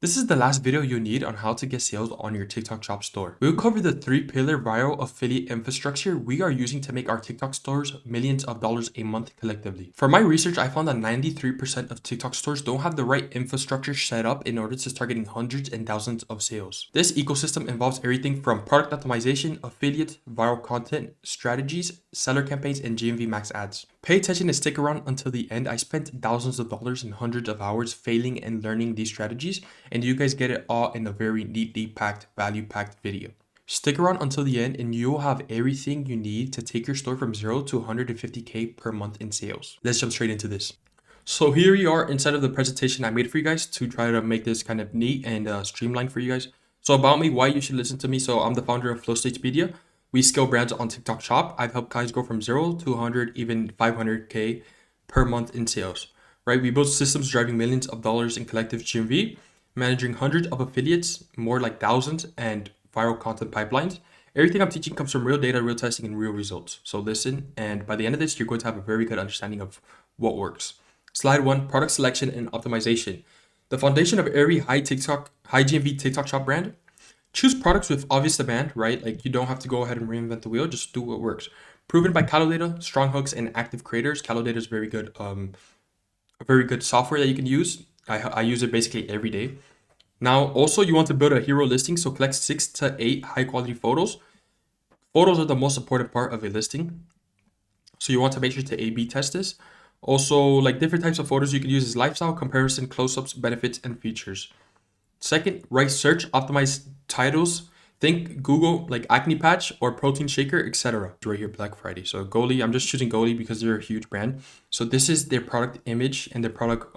This is the last video you need on how to get sales on your TikTok shop store. We'll cover the 3-pillar viral affiliate infrastructure we are using to make our TikTok stores millions of dollars a month collectively. For my research, I found that 93% of TikTok stores don't have the right infrastructure set up in order to start getting hundreds and thousands of sales. This ecosystem involves everything from product optimization, affiliate, viral content, strategies, seller campaigns, and GMV Max ads. Pay attention and stick around until the end. I spent thousands of dollars and hundreds of hours failing and learning these strategies, and you guys get it all in a very neatly packed, value-packed video. Stick around until the end and you'll have everything you need to take your store from 0 to 150K per month in sales. Let's jump straight into this. So here we are inside of the presentation I made for you guys to try to make this kind of neat and streamlined for you guys. So about me, why you should listen to me. So I'm the founder of Flow States Media. We scale brands on TikTok Shop. I've helped guys go from 0 to 100, even 500K per month in sales, right? We build systems driving millions of dollars in collective GMV, managing hundreds of affiliates, more like thousands, and viral content pipelines. Everything I'm teaching comes from real data, real testing, and real results. So listen, and by the end of this, you're going to have a very good understanding of what works. Slide 1, product selection and optimization. The foundation of every high GMV TikTok shop brand. Choose products with obvious demand, right? Like you don't have to go ahead and reinvent the wheel, just do what works. Proven by Calata, strong hooks, and active creators. Calata is very good, a very good software that you can use. I use it basically every day. Now, also you want to build a hero listing, so collect 6 to 8 high quality photos. Photos are the most important part of a listing. So you want to make sure to A/B test this. Also, like different types of photos you can use is lifestyle, comparison, close-ups, benefits, and features. Second, write search, optimize titles. Think Google like acne patch or protein shaker, etc. Right here, Black Friday. So Goli, I'm just choosing Goli because they're a huge brand. So this is their product image and their product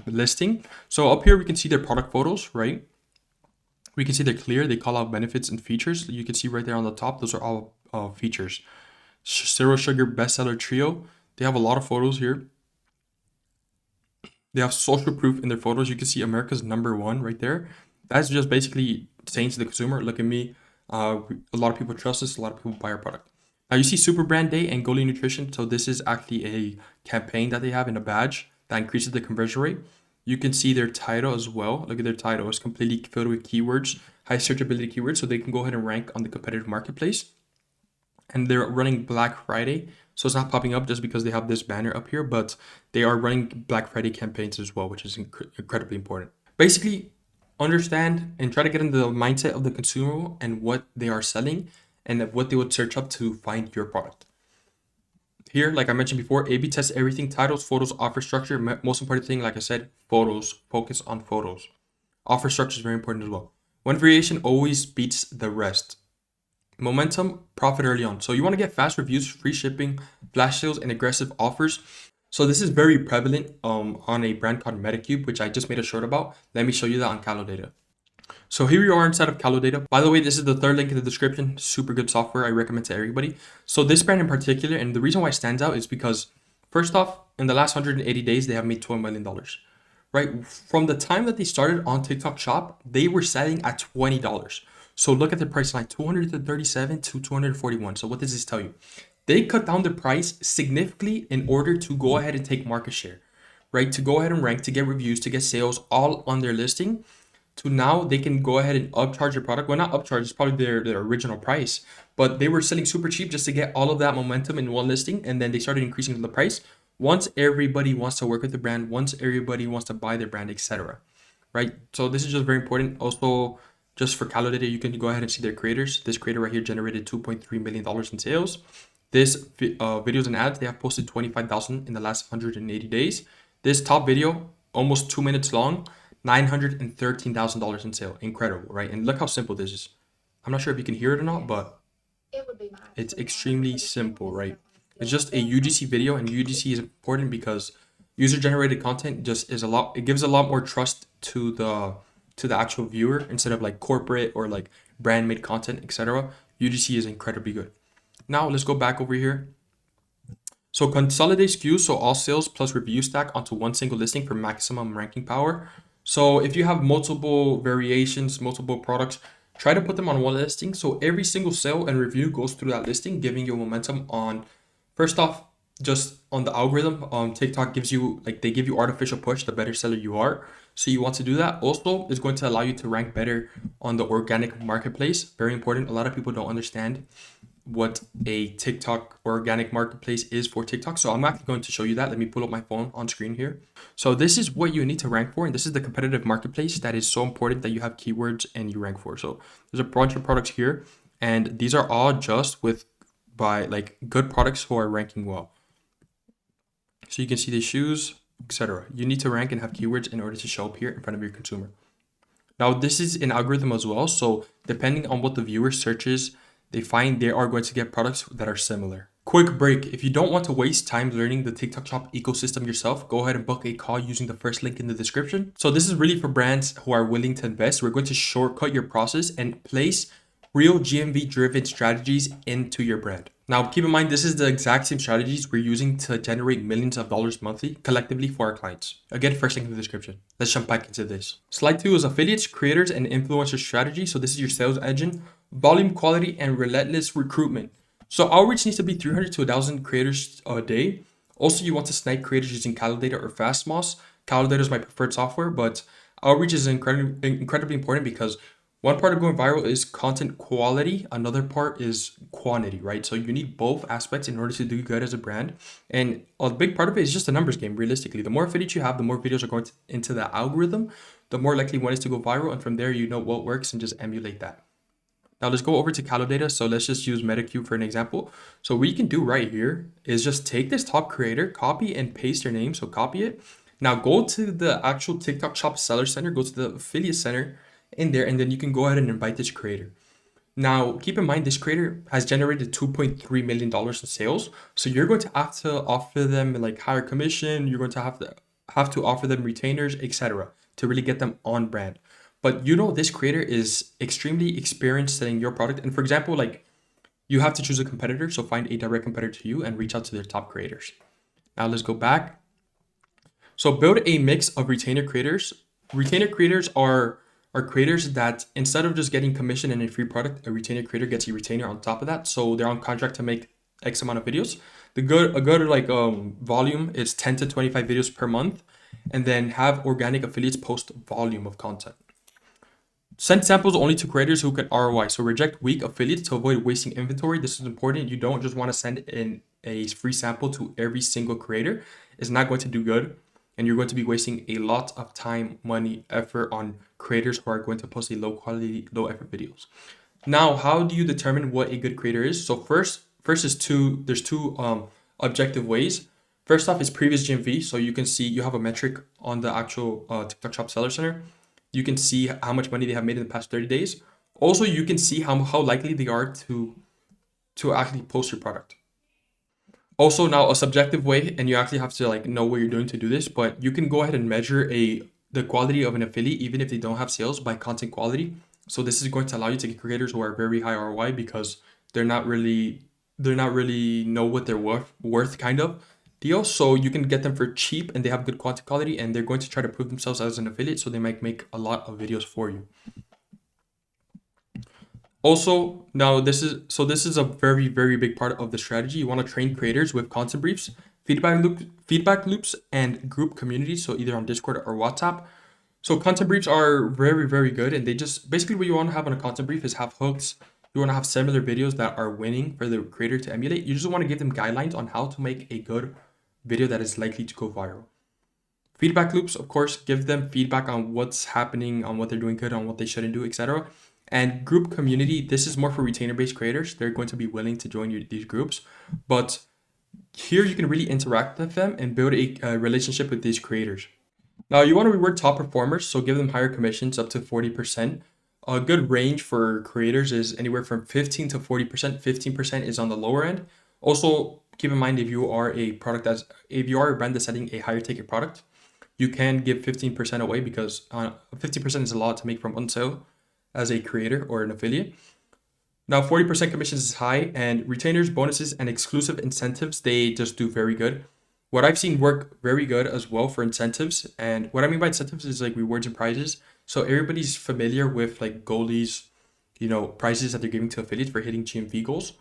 listing. So up here we can see their product photos, right? We can see they're clear. They call out benefits and features. You can see right there on the top, those are all features. Zero Sugar Bestseller Trio. They have a lot of photos here. They have social proof in their photos. You can see America's #1 right there. That's just basically saying to the consumer, look at me. A lot of people trust us. A lot of people buy our product. Now you see Super Brand Day and Goli Nutrition. So this is actually a campaign that they have in a badge that increases the conversion rate. You can see their title as well. Look at their title. It's completely filled with keywords, high searchability keywords. So they can go ahead and rank on the competitive marketplace. And they're running Black Friday. So it's not popping up just because they have this banner up here, but they are running Black Friday campaigns as well, which is incredibly important. Basically, understand and try to get into the mindset of the consumer and what they are selling and what they would search up to find your product. Here, like I mentioned before, A/B test everything: titles, photos, offer structure. Most important thing, like I said, photos. Focus on photos. Offer structure is very important as well. One variation always beats the rest. Momentum, profit early on. So you want to get fast reviews, free shipping, flash sales, and aggressive offers. So this is very prevalent on a brand called Medicube, which I just made a short about. Let me show you that on Calata. So here you are inside of Calata. By the way, this is the third link in the description. Super good software. I recommend to everybody. So this brand in particular, and the reason why it stands out is because first off, in the last 180 days, they have made $12 million. Right? From the time that they started on TikTok Shop, they were selling at $20. So look at the price line, 237 to 241. So what does this tell you? They cut down the price significantly in order to go ahead and take market share, right? To go ahead and rank, to get reviews, to get sales all on their listing. To now they can go ahead and upcharge your product. Well, not upcharge, it's probably their original price, but they were selling super cheap just to get all of that momentum in one listing. And then they started increasing the price once everybody wants to work with the brand, once everybody wants to buy their brand, etc. Right? So this is just very important. Also, just for Calata, you can go ahead and see their creators. This creator right here generated $2.3 million in sales. This videos and ads, they have posted 25,000 in the last 180 days. This top video, almost 2 minutes long, $913,000 in sale. Incredible, right? And look how simple this is. I'm not sure if you can hear it or not, but it's extremely simple, right? It's just a UGC video, and UGC is important because user-generated content just is it gives a lot more trust to the actual viewer instead of like corporate or like brand made content, etc. UGC is incredibly good. Now let's go back over here. So consolidate SKUs, so all sales plus review stack onto one single listing for maximum ranking power. So if you have multiple variations, multiple products, try to put them on one listing. So every single sale and review goes through that listing, giving you momentum on, first off, just on the algorithm, TikTok gives you like they give you artificial push the better seller you are. So you want to do that. Also, it's going to allow you to rank better on the organic marketplace. Very important. A lot of people don't understand what a TikTok organic marketplace is for TikTok. So I'm actually going to show you that. Let me pull up my phone on screen here. So this is what you need to rank for, and this is the competitive marketplace that is so important that you have keywords and you rank for. So there's a bunch of products here, and these are all just by like good products who are ranking well. So you can see the shoes, etc. You need to rank and have keywords in order to show up here in front of your consumer. Now, this is an algorithm as well. So depending on what the viewer searches, they find they are going to get products that are similar. Quick break. If you don't want to waste time learning the TikTok Shop ecosystem yourself, go ahead and book a call using the first link in the description. So this is really for brands who are willing to invest. We're going to shortcut your process and place real GMV driven strategies into your brand. Now, keep in mind, this is the exact same strategies we're using to generate millions of dollars monthly collectively for our clients. Again, first link in the description. Let's jump back into this. Slide 2 is affiliates, creators, and influencer strategy. So this is your sales engine, volume, quality, and relentless recruitment. So outreach needs to be 300 to 1,000 creators a day. Also, you want to snipe creators using Calata or Fastmoss. Calata is my preferred software, but outreach is incredibly important because one part of going viral is content quality. Another part is quantity, right? So you need both aspects in order to do good as a brand. And a big part of it is just a numbers game, realistically. The more affiliates you have, the more videos are going into the algorithm, the more likely one is to go viral. And from there, you know what works and just emulate that. Now let's go over to Calata. So let's just use MetaCube for an example. So what you can do right here is just take this top creator, copy and paste their name. So copy it. Now go to the actual TikTok Shop Seller Center, go to the Affiliate Center in there, and then you can go ahead and invite this creator. Now, keep in mind, this creator has generated $2.3 million in sales. So you're going to have to offer them like higher commission. You're going to have to offer them retainers, etc., to really get them on brand. But you know, this creator is extremely experienced selling your product. And for example, like you have to choose a competitor. So find a direct competitor to you and reach out to their top creators. Now let's go back. So build a mix of retainer creators. Retainer creators are creators that instead of just getting commission and a free product, a retainer creator gets a retainer on top of that. So they're on contract to make X amount of videos. A good like volume is 10 to 25 videos per month, and then have organic affiliates post volume of content. Send samples only to creators who can ROI. So reject weak affiliates to avoid wasting inventory. This is important. You don't just want to send in a free sample to every single creator. It's not going to do good. And you're going to be wasting a lot of time, money, effort on creators who are going to post a low quality, low effort videos. Now, how do you determine what a good creator is? So first is there's two objective ways. First off is previous GMV. So you can see you have a metric on the actual TikTok Shop Seller Center. You can see how much money they have made in the past 30 days. Also, you can see how likely they are to actually post your product. Also, now a subjective way, and you actually have to like know what you're doing to do this, but you can go ahead and measure the quality of an affiliate even if they don't have sales by content quality. So this is going to allow you to get creators who are very high ROI because they're not really know what they're worth kind of deal. So you can get them for cheap and they have good content quality and they're going to try to prove themselves as an affiliate, so they might make a lot of videos for you. Also, now this is a very, very big part of the strategy. You want to train creators with content briefs, feedback loops, and group communities. So either on Discord or WhatsApp. So content briefs are very, very good. And they just basically what you want to have on a content brief is have hooks. You want to have similar videos that are winning for the creator to emulate. You just want to give them guidelines on how to make a good video that is likely to go viral. Feedback loops, of course, give them feedback on what's happening, on what they're doing good, on what they shouldn't do, etc. And group community, this is more for retainer-based creators. They're going to be willing to join these groups. But here you can really interact with them and build a relationship with these creators. Now, you want to reward top performers, so give them higher commissions up to 40%. A good range for creators is anywhere from 15 to 40%. 15% is on the lower end. Also, keep in mind if you are a brand that's selling a higher ticket product, you can give 15% away because 50% is a lot to make from one sale as a creator or an affiliate. Now, 40% commissions is high, and retainers, bonuses, and exclusive incentives, they just do very good. What I've seen work very good as well for incentives, and what I mean by incentives is like rewards and prizes. So everybody's familiar with like goalies, prizes that they're giving to affiliates for hitting GMV goals.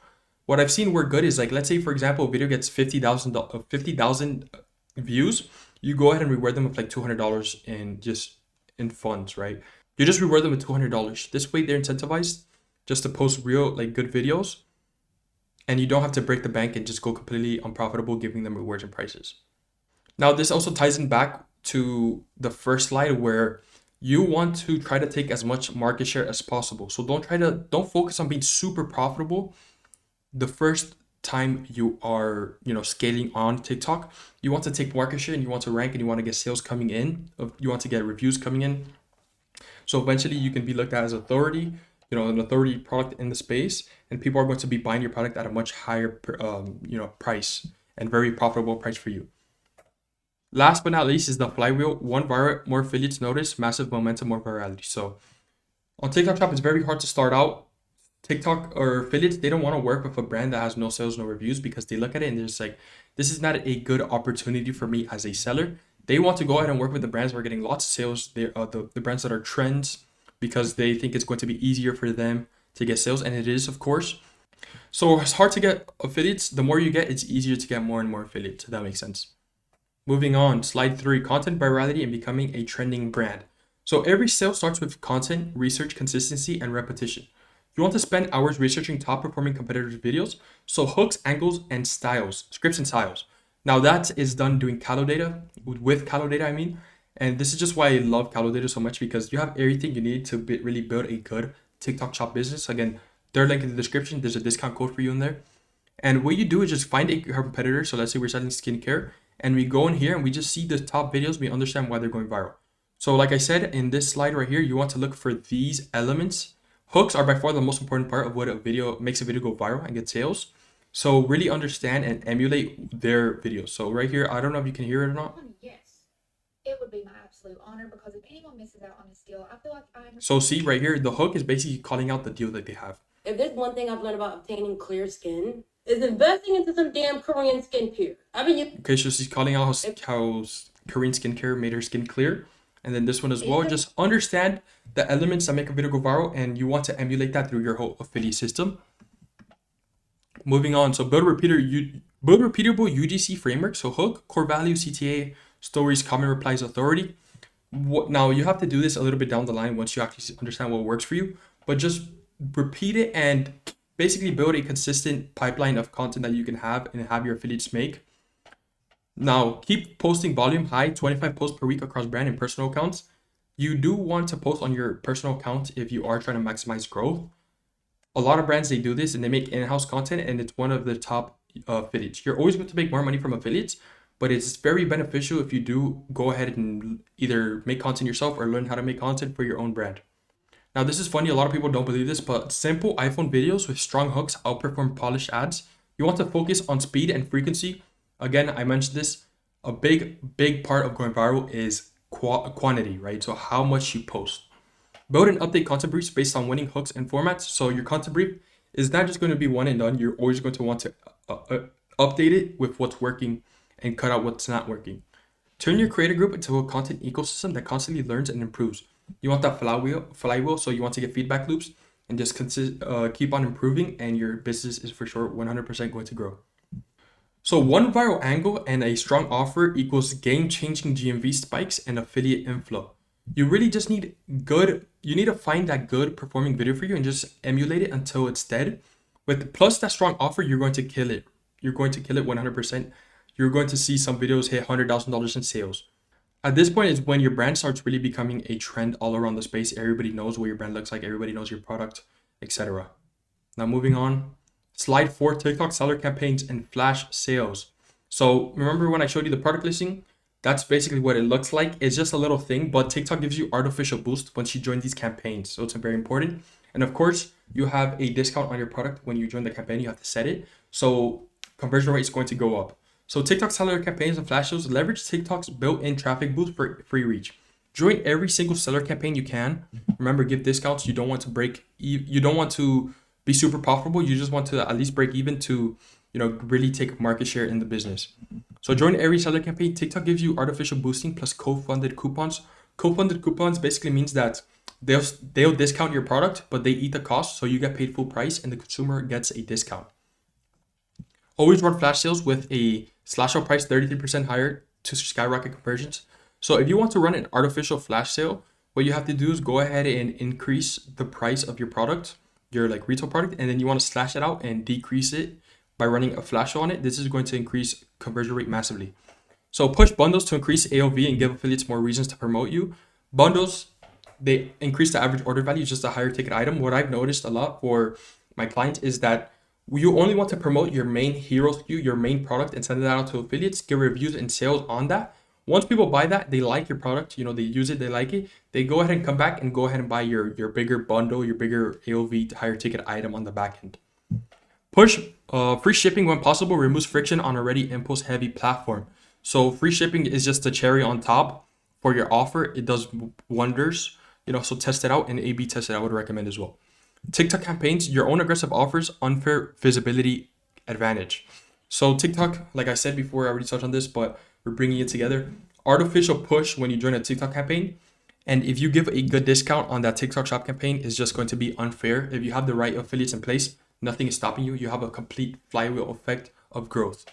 What I've seen work good is like, let's say for example, a video gets 50,000 views. You go ahead and reward them with like $200 in funds, right? You just reward them with $200. This way they're incentivized just to post real like good videos, and you don't have to break the bank and just go completely unprofitable giving them rewards and prices. Now this also ties in back to the first slide where you want to try to take as much market share as possible. So don't focus on being super profitable the first time you are, scaling on TikTok. You want to take market share and you want to rank and you want to get sales coming in. You want to get reviews coming in. So eventually you can be looked at as authority, an authority product in the space, and people are going to be buying your product at a much higher, price and very profitable price for you. Last but not least is the flywheel. One viral, more affiliates notice, massive momentum, more virality. So on TikTok Shop, it's very hard to start out. TikTok or affiliates, they don't want to work with a brand that has no sales, no reviews, because they look at it and they're just like, this is not a good opportunity for me as a seller. They want to go ahead and work with the brands that are getting lots of sales. They're the brands that are trends, because they think it's going to be easier for them to get sales, and it is, of course. So it's hard to get affiliates. The more you get, it's easier to get more and more affiliates. If that makes sense. Moving on, slide 3, content virality and becoming a trending brand. So every sale starts with content, research, consistency, and repetition. You want to spend hours researching top performing competitors' videos, so hooks, angles, and styles, scripts and styles. Now that is done doing Calata, with Calata I mean, and this is just why I love Calata so much, because you have everything you need to really build a good TikTok shop business. Again, third link in the description, there's a discount code for you in there. And what you do is just find a competitor, so let's say we're selling skincare, and we go in here and we just see the top videos, we understand why they're going viral. So like I said, in this slide right here, you want to look for these elements. Hooks are by far the most important part of what a video makes a video go viral and get sales. So really understand and emulate their videos. So right here, I don't know if you can hear it or not. Yes, it would be my absolute honor, because if anyone misses out on this deal, I feel like I'm... So see right here, the hook is basically calling out the deal that they have. If there's one thing I've learned about obtaining clear skin, is investing into some damn Korean skincare. Okay, so she's calling out how Korean skincare made her skin clear. And then this one as well, just understand the elements that make a video go viral, and you want to emulate that through your whole affiliate system. Moving on, so build repeatable UGC framework. So hook, core value, CTA, stories, comment, replies, authority. Now you have to do this a little bit down the line once you actually understand what works for you, but just repeat it and basically build a consistent pipeline of content that you can have and have your affiliates make. Now, keep posting volume high, 25 posts per week across brand and personal accounts. You do want to post on your personal account if you are trying to maximize growth. A lot of brands, they do this and they make in-house content, and it's one of the top affiliates. You're always going to make more money from affiliates, but it's very beneficial if you do go ahead and either make content yourself or learn how to make content for your own brand. Now, this is funny. A lot of people don't believe this, but simple iPhone videos with strong hooks outperform polished ads. You want to focus on speed and frequency. Again, I mentioned this, a big part of going viral is quantity, right? So how much you post. Build and update content briefs based on winning hooks and formats. So your content brief is not just going to be one and done. You're always going to want to update it with what's working and cut out what's not working. Turn your creator group into a content ecosystem that constantly learns and improves. You want that flywheel, so you want to get feedback loops and just keep on improving, and your business is for sure 100% going to grow. So one viral angle and a strong offer equals game-changing GMV spikes and affiliate inflow. You really just need you need to find that good performing video for you and just emulate it until it's dead. Plus that strong offer, you're going to kill it. You're going to kill it 100%. You're going to see some videos hit $100,000 in sales. At this point is when your brand starts really becoming a trend all around the space. Everybody knows what your brand looks like. Everybody knows your product, etc. Now moving on. Slide 4, TikTok seller campaigns and flash sales. So remember when I showed you the product listing? That's basically what it looks like. It's just a little thing, but TikTok gives you artificial boost once you join these campaigns. So it's very important. And of course, you have a discount on your product when you join the campaign. You have to set it. So conversion rate is going to go up. So TikTok seller campaigns and flash sales leverage TikTok's built-in traffic boost for free reach. Join every single seller campaign you can. Remember, give discounts. You don't want to be super profitable. You just want to at least break even to, really take market share in the business. So join every seller campaign. TikTok gives you artificial boosting plus co-funded coupons. Co-funded coupons basically means that they'll discount your product, but they eat the cost. So you get paid full price and the consumer gets a discount. Always run flash sales with a slash out price 33% higher to skyrocket conversions. So if you want to run an artificial flash sale, what you have to do is go ahead and increase the price of your product, your like retail product, and then you want to slash it out and decrease it by running a flash on it. This is going to increase conversion rate massively. So push bundles to increase AOV and give affiliates more reasons to promote you. Bundles, they increase the average order value, just a higher ticket item. What I've noticed a lot for my clients is that you only want to promote your main hero SKU, your main product, and send that out to affiliates, give reviews and sales on that. Once people buy that, they like your product, they use it, they like it, they go ahead and come back and go ahead and buy your bigger bundle, your bigger AOV, higher ticket item on the back end. Push free shipping when possible, removes friction on already impulse heavy platform. So free shipping is just the cherry on top for your offer. It does wonders, so test it out and A/B test it. I would recommend as well. TikTok campaigns, your own aggressive offers, unfair visibility advantage. So TikTok, like I said before, I already touched on this, but we're bringing it together. Artificial push when you join a TikTok campaign. And if you give a good discount on that TikTok shop campaign, is just going to be unfair. If you have the right affiliates in place, nothing is stopping you. You have a complete flywheel effect of growth.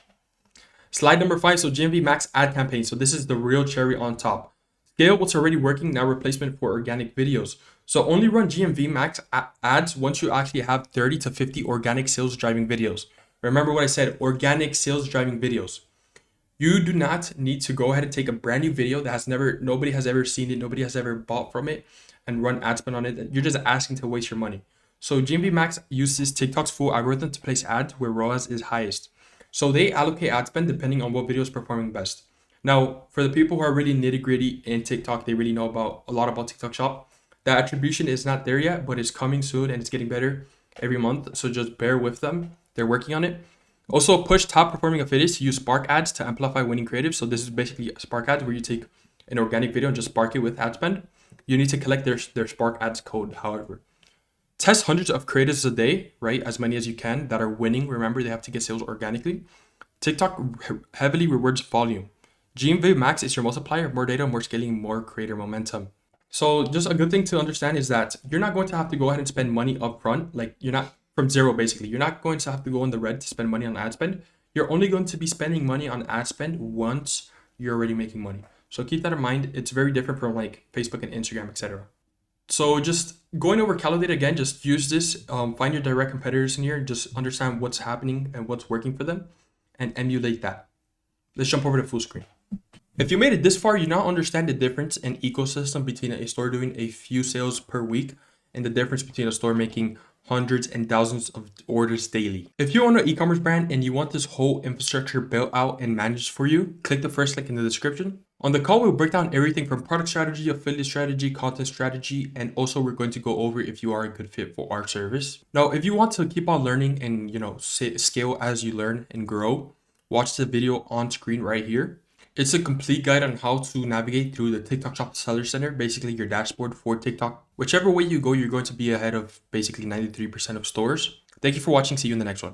Slide number 5. So GMV Max Ad Campaign. So this is the real cherry on top. Scale what's already working, now replacement for organic videos. So only run GMV Max ads once you actually have 30 to 50 organic sales driving videos. Remember what I said, organic sales driving videos. You do not need to go ahead and take a brand new video that nobody has ever seen it, nobody has ever bought from it, and run ad spend on it. You're just asking to waste your money. So GMV Max uses TikTok's full algorithm to place ads where ROAS is highest. So they allocate ad spend depending on what video is performing best. Now, for the people who are really nitty gritty in TikTok, they really know a lot about TikTok Shop. That attribution is not there yet, but it's coming soon and it's getting better every month. So just bear with them. They're working on it. Also, push top performing affiliates to use Spark ads to amplify winning creative. So this is basically Spark ads where you take an organic video and just spark it with ad spend. You need to collect their Spark ads code, however. Test hundreds of creatives a day, right? As many as you can that are winning. Remember, they have to get sales organically. TikTok heavily rewards volume. GMV Max is your multiplier, more data, more scaling, more creator momentum. So just a good thing to understand is that you're not going to have to go ahead and spend money up front. Like you're not from zero, basically. You're not going to have to go in the red to spend money on ad spend. You're only going to be spending money on ad spend once you're already making money. So keep that in mind. It's very different from like Facebook and Instagram, etc. So just going over Calata again, just use this, find your direct competitors in here and just understand what's happening and what's working for them and emulate that. Let's jump over to full screen. If you made it this far, you now understand the difference in ecosystem between a store doing a few sales per week and the difference between a store making hundreds and thousands of orders daily. If you own an e-commerce brand and you want this whole infrastructure built out and managed for you, click the first link in the description. On the call, we'll break down everything from product strategy, affiliate strategy, content strategy, and also we're going to go over if you are a good fit for our service. Now, if you want to keep on learning and scale as you learn and grow, watch the video on screen right here. It's a complete guide on how to navigate through the TikTok Shop Seller Center, basically your dashboard for TikTok. Whichever way you go, you're going to be ahead of basically 93% of stores. Thank you for watching. See you in the next one.